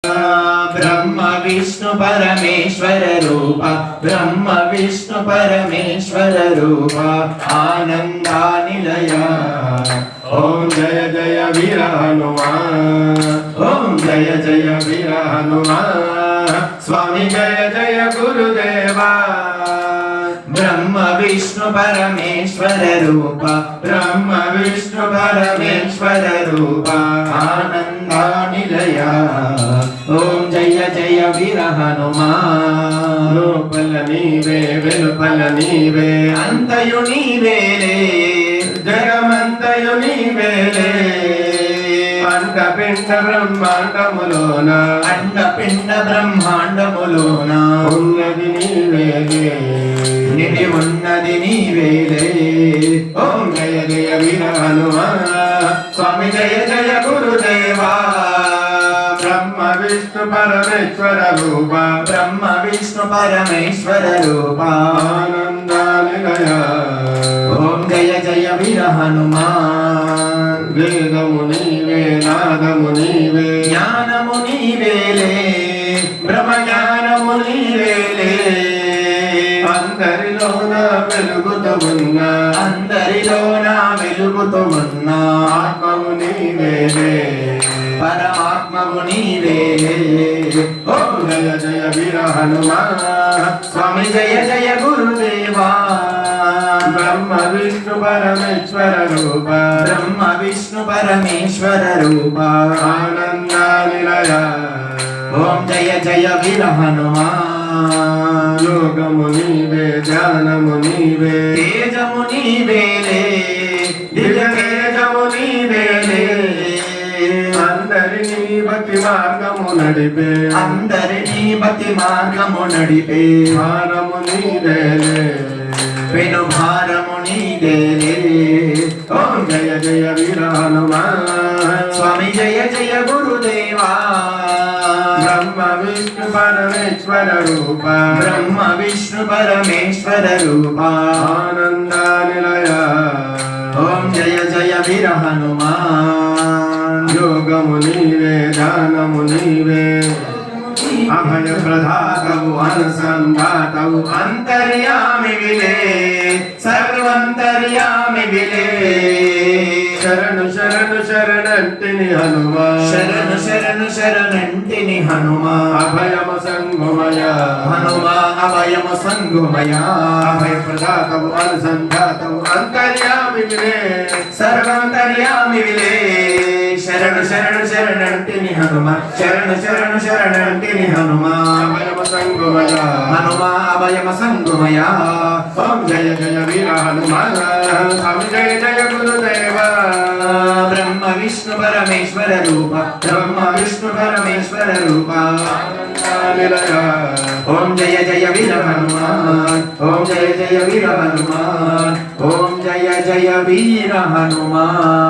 ब्रह्म विष्णु परमेश्वर रूप ब्रह्म विष्णु परमेश्वर रूप आनंदानिलय। ओम जय जय वीर हनुमान, ओम जय जय वीर हनुमान। स्वामी जय जय गुरुदेवा। ब्रह्म विष्णु परमेश्वर रूप ब्रह्म विष्णु परमेश्वर रूप आनंदानिलय। ओम जय जय वीर हनुमान। लोपल नीवे वेलुपल नीवे अंतयु नीवेले जगమంతయు నీవేలే। అండపిండ బ్రహ్మాండములోన అండపిండ బ్రహ్మాండములోన ఉన్నది నీవేలే నిధి ఉన్నది నీవేలే। ఓం జయ జయ వీర హనుమాన్। స్వామి జయ జయ గురుదేవా। ब्रह्म विष्णु परमेश्वर रूप ब्रह्म विष्णु परमेश्वर रूप आनंदानिलय। ओम जय जय वीर हनुमान। वेदमु नीवे नादमु नीवे ज्ञानमु नीवेले ब्रह्म ज्ञानमु नीवेले। అందరిలోన వెలుగుతూ ఉన్న అందరిలోన వెలుగుతూ ఉన్న ఆత్మము నీవేలే పరమాత్మము నీవేలే। ఓం జయ జయ వీర హనుమాన్। స్వామి జయ జయ గురుదేవా। బ్రహ్మ విష్ణు పరమేశ్వర రూప బ్రహ్మ విష్ణు పరమేశ్వర రూప ఆనందానిలయ। ఓం జయ జయ వీర హనుమాన్। యోగము నీవే ధ్యానము నీవే తేజము నీవేలే దివ్య తేజము నీవేలే। అందరినీ భక్తి మార్గము నడిపే అందరినీ భక్తి మార్గము నడిపే భారము నీవేలే వెను భారము నీవేలే। ఓం జయ జయ వీర హనుమాన్। స్వామి జయ జయ గురుదేవా। ब्रह्म विष्णु परमेश्वर रूप ब्रह्म विष्णु परमेश्वर रूप आनंदानिलय। ओम जय जय वीर हनुमान। योगमु नीवे ध्यानमु नीवे अभय प्रदातवु अनुसंधातवु अंतर्यामि विले सर्वंतर्यामि विले। शरणु शरणु शरणंटिनि हनुमान शरणु शरणु शरणंटिनि हनुमान। अभयम संगमय हनुमान अभयम संगमय। अभय प्रदातवु अनुसंधातवु अंतर्यामि विले सर्वंतर्यामि विले। शरणु शरणु शरणंटिनि हनुमान शरणु शरणु शरणंटिनि हनुमान। अभयम संगमय हनुमान अभयम संगमय। ओम जय जय वीर हनुमान। स्वामी जय जय गुरुदेवा। ब्रह्म विष्णु परमेश्वर रूप ब्रह्म विष्णु परमेश्वर रूप आनंदानिलय। ओम जय जय वीर हनुमान। ओम जय जय वीर हनुमान। ओम जय जय वीर हनुमान।